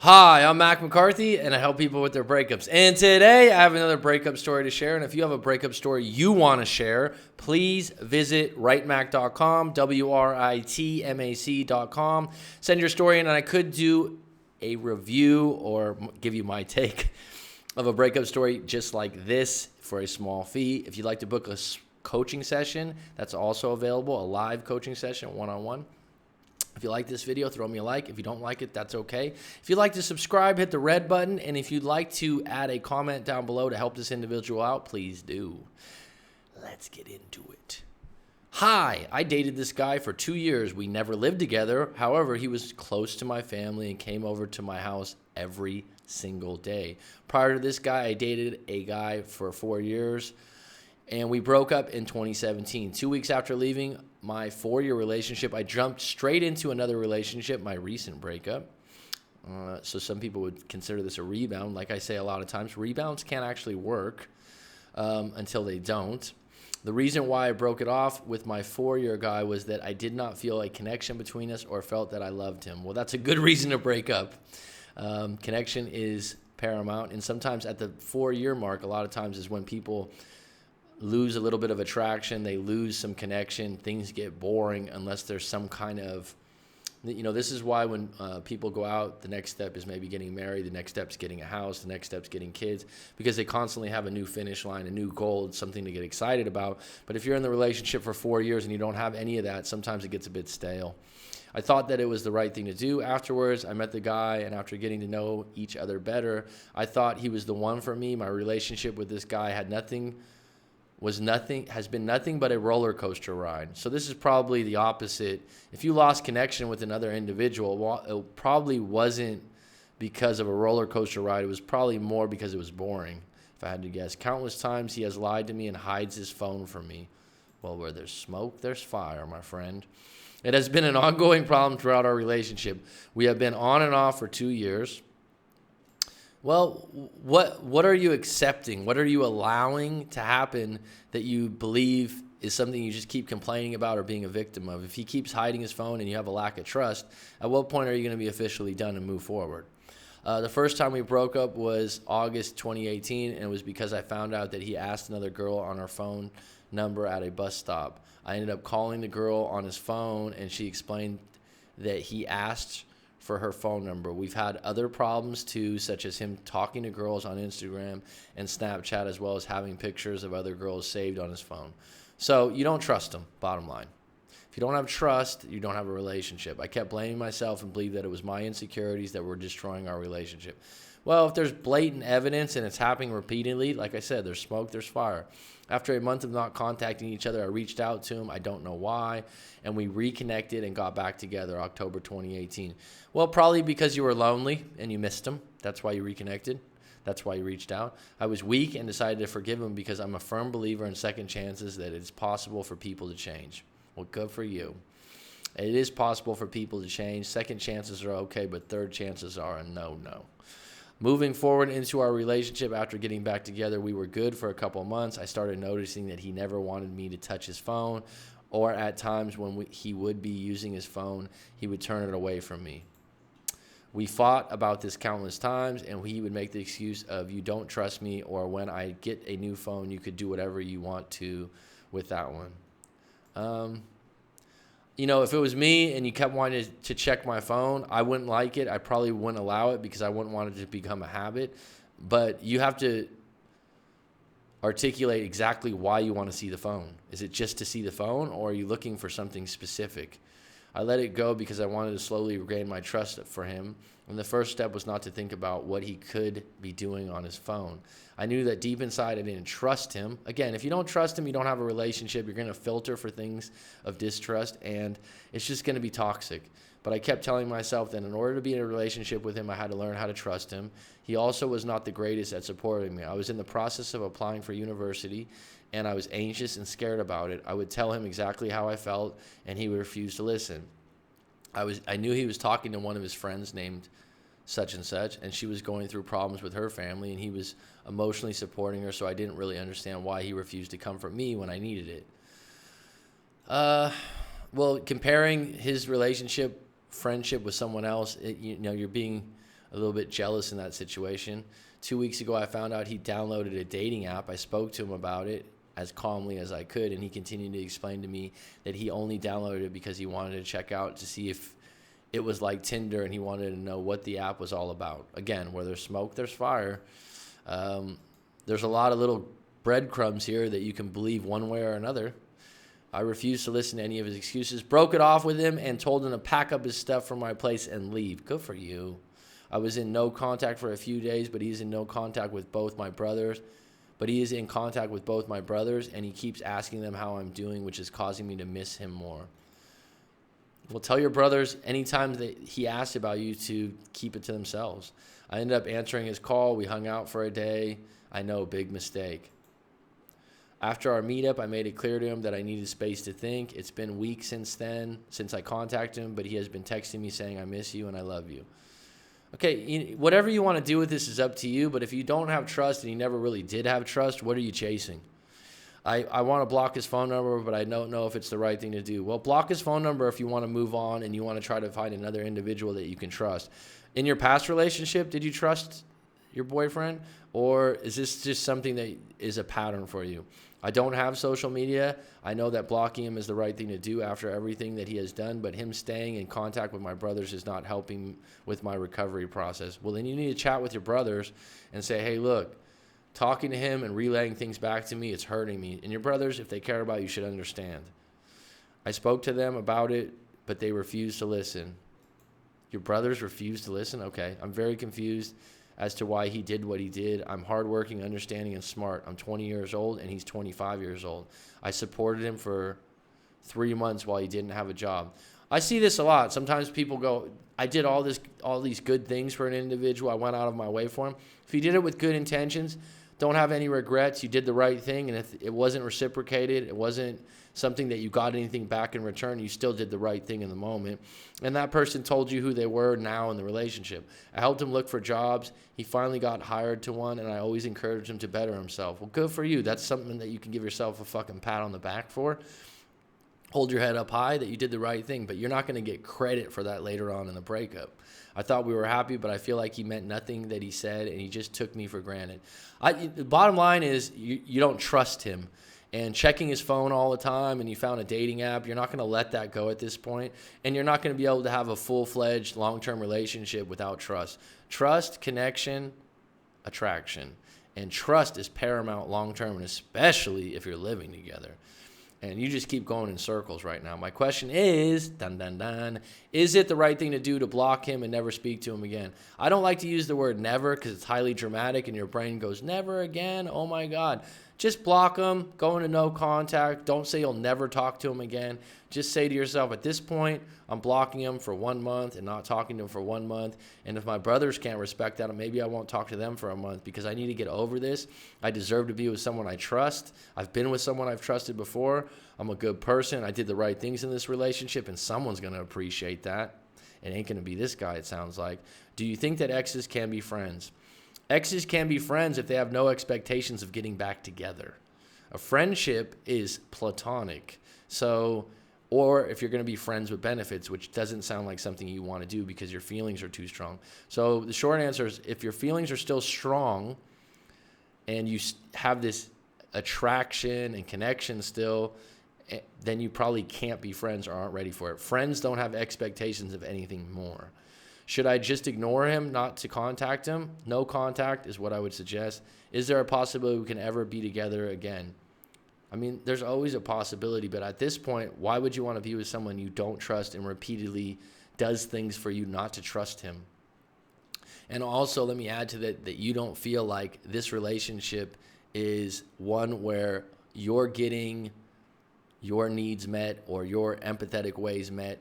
Hi, I'm Mac McCarthy, and I help people with their breakups. And today I have another breakup story to share. And if you have a breakup story you want to share, please visit writemac.com, WRITMAC.com. Send your story in, and I could do a review or give you my take of a breakup story just like this for a small fee. If you'd like to book a coaching session, that's also available, a live coaching session, one-on-one. If you like this video, throw me a like. If you don't like it, that's okay. If you'd like to subscribe, hit the red button. And if you'd like to add a comment down below to help this individual out, please do. Let's get into it. Hi, I dated this guy for 2 years. We never lived together. However, he was close to my family and came over to my house every single day. Prior to this guy, I dated a guy for 4 years. And we broke up in 2017. 2 weeks after leaving my 4-year relationship, I jumped straight into another relationship, my recent breakup. So some people would consider this a rebound. Like I say a lot of times, rebounds can't actually work until they don't. The reason why I broke it off with my 4-year guy was that I did not feel a connection between us or felt that I loved him. Well, that's a good reason to break up. Connection is paramount. And sometimes at the 4-year mark, a lot of times is when people lose a little bit of attraction, they lose some connection, things get boring unless there's some kind of, this is why when people go out, the next step is maybe getting married, the next step's getting a house, the next step's getting kids, because they constantly have a new finish line, a new goal, something to get excited about. But if you're in the relationship for 4 years and you don't have any of that, sometimes it gets a bit stale. I thought that it was the right thing to do. Afterwards, I met the guy, and after getting to know each other better, I thought he was the one for me. My relationship with this guy has been nothing but a roller coaster ride. So this is probably the opposite. If you lost connection with another individual, it probably wasn't because of a roller coaster ride. It was probably more because it was boring, if I had to guess. Countless times he has lied to me and hides his phone from me. Well, where there's smoke, there's fire, my friend. It has been an ongoing problem throughout our relationship. We have been on and off for 2 years. Well, what are you accepting? What are you allowing to happen that you believe is something you just keep complaining about or being a victim of? If he keeps hiding his phone and you have a lack of trust, at what point are you going to be officially done and move forward? The first time we broke up was August 2018, and it was because I found out that he asked another girl on her phone number at a bus stop. I ended up calling the girl on his phone, and she explained that he asked for her phone number. We've had other problems too, such as him talking to girls on Instagram and Snapchat, as well as having pictures of other girls saved on his phone. So you don't trust him, bottom line. If you don't have trust, you don't have a relationship. I kept blaming myself and believed that it was my insecurities that were destroying our relationship. Well, if there's blatant evidence and it's happening repeatedly, like I said, there's smoke, there's fire. After a month of not contacting each other, I reached out to him. I don't know why. And we reconnected and got back together October 2018. Well, probably because you were lonely and you missed him. That's why you reconnected. That's why you reached out. I was weak and decided to forgive him because I'm a firm believer in second chances, that it's possible for people to change. Well, good for you. It is possible for people to change. Second chances are okay, but third chances are a no-no. Moving forward into our relationship, after getting back together, we were good for a couple of months. I started noticing that he never wanted me to touch his phone, or at times when he would be using his phone, he would turn it away from me. We fought about this countless times, and he would make the excuse of, you don't trust me, or when I get a new phone, you could do whatever you want to with that one. If it was me and you kept wanting to check my phone, I wouldn't like it. I probably wouldn't allow it because I wouldn't want it to become a habit. But you have to articulate exactly why you want to see the phone. Is it just to see the phone, or are you looking for something specific? I let it go because I wanted to slowly regain my trust for him. And the first step was not to think about what he could be doing on his phone. I knew that deep inside I didn't trust him. Again, if you don't trust him, you don't have a relationship. You're going to filter for things of distrust, and it's just going to be toxic. But I kept telling myself that in order to be in a relationship with him, I had to learn how to trust him. He also was not the greatest at supporting me. I was in the process of applying for university, and I was anxious and scared about it. I would tell him exactly how I felt, and he would refuse to listen. I knew he was talking to one of his friends named such and such, and she was going through problems with her family, and he was emotionally supporting her, so I didn't really understand why he refused to comfort me when I needed it. Well, comparing his friendship with someone else, you're being a little bit jealous in that situation. 2 weeks ago, I found out he downloaded a dating app. I spoke to him about it as calmly as I could, and he continued to explain to me that he only downloaded it because he wanted to check out to see if it was like Tinder, and he wanted to know what the app was all about. Again, where there's smoke, there's fire. There's a lot of little breadcrumbs here that you can believe one way or another. I refused to listen to any of his excuses, broke it off with him, and told him to pack up his stuff from my place and leave. Good for you. I was in no contact for a few days, but he's in no contact with both my brothers. But he is in contact with both my brothers, and he keeps asking them how I'm doing, which is causing me to miss him more. Well, tell your brothers anytime that he asks about you to keep it to themselves. I ended up answering his call. We hung out for a day. I know, big mistake. After our meetup, I made it clear to him that I needed space to think. It's been weeks since then, since I contacted him, but he has been texting me saying, I miss you and I love you. Okay, whatever you want to do with this is up to you, but if you don't have trust and you never really did have trust, what are you chasing? I want to block his phone number, but I don't know if it's the right thing to do. Well, block his phone number if you want to move on and you want to try to find another individual that you can trust. In your past relationship, did you trust your boyfriend? Or is this just something that is a pattern for you? I don't have social media. I know that blocking him is the right thing to do after everything that he has done, but him staying in contact with my brothers is not helping with my recovery process. Well, then you need to chat with your brothers and say, hey, look, talking to him and relaying things back to me, it's hurting me. And your brothers, if they care about you, should understand. I spoke to them about it, but they refused to listen. Your brothers refused to listen? Okay, I'm very confused as to why he did what he did. I'm hardworking, understanding, and smart. I'm 20 years old, and he's 25 years old. I supported him for 3 months while he didn't have a job. I see this a lot. Sometimes people go, I did all these good things for an individual. I went out of my way for him. If you did it with good intentions, don't have any regrets. You did the right thing, and if it wasn't reciprocated, it wasn't something that you got anything back in return, you still did the right thing in the moment. And that person told you who they were now in the relationship. I helped him look for jobs. He finally got hired to one, and I always encouraged him to better himself. Well, good for you. That's something that you can give yourself a fucking pat on the back for. Hold your head up high that you did the right thing, but you're not going to get credit for that later on in the breakup. I thought we were happy, but I feel like he meant nothing that he said, and he just took me for granted. The bottom line is you don't trust him. And checking his phone all the time, and you found a dating app, you're not going to let that go at this point, and you're not going to be able to have a full-fledged long-term relationship without trust. Trust, connection, attraction. And trust is paramount long-term, and especially if you're living together. And you just keep going in circles right now. My question is, is it the right thing to do to block him and never speak to him again? I don't like to use the word never because it's highly dramatic and your brain goes, never again? Oh, my God. Just block him. Go into no contact. Don't say you'll never talk to him again. Just say to yourself, at this point, I'm blocking him for 1 month and not talking to him for 1 month. And if my brothers can't respect that, maybe I won't talk to them for a month because I need to get over this. I deserve to be with someone I trust. I've been with someone I've trusted before. I'm a good person. I did the right things in this relationship, and someone's going to appreciate that. It ain't going to be this guy, it sounds like. Do you think that exes can be friends? Exes can be friends if they have no expectations of getting back together. A friendship is platonic. So, or if you're going to be friends with benefits, which doesn't sound like something you want to do because your feelings are too strong. So the short answer is if your feelings are still strong and you have this attraction and connection still, then you probably can't be friends or aren't ready for it. Friends don't have expectations of anything more. Should I just ignore him, not to contact him? No contact is what I would suggest. Is there a possibility we can ever be together again? I mean, there's always a possibility, but at this point, why would you want to be with someone you don't trust and repeatedly does things for you not to trust him? And also, let me add to that you don't feel like this relationship is one where you're getting your needs met or your empathetic ways met.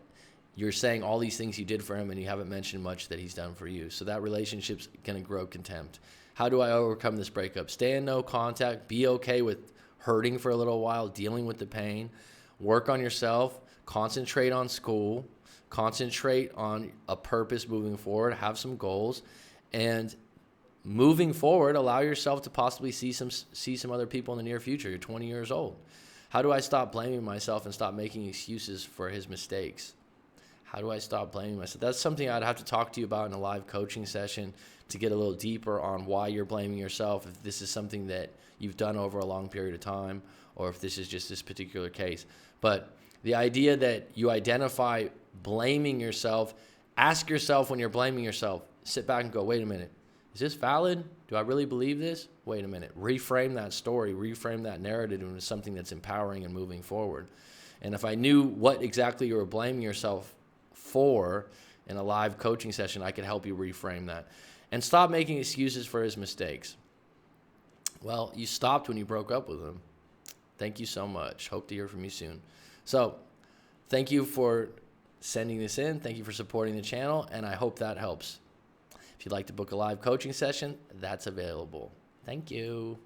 You're saying all these things you did for him, and you haven't mentioned much that he's done for you. So that relationship's going to grow contempt. How do I overcome this breakup? Stay in no contact. Be okay with hurting for a little while, dealing with the pain. Work on yourself. Concentrate on school. Concentrate on a purpose moving forward. Have some goals. And moving forward, allow yourself to possibly see some other people in the near future. You're 20 years old. How do I stop blaming myself and stop making excuses for his mistakes? How do I stop blaming myself? That's something I'd have to talk to you about in a live coaching session to get a little deeper on why you're blaming yourself, if this is something that you've done over a long period of time, or if this is just this particular case. But the idea that you identify blaming yourself, ask yourself when you're blaming yourself, sit back and go, wait a minute, is this valid? Do I really believe this? Wait a minute. Reframe that story, reframe that narrative into something that's empowering and moving forward. And if I knew what exactly you were blaming yourself for in a live coaching session, I could help you reframe that. And stop making excuses for his mistakes. Well, you stopped when you broke up with him. Thank you so much. Hope to hear from you soon. So thank you for sending this in. Thank you for supporting the channel, and I hope that helps. If you'd like to book a live coaching session, that's available. Thank you.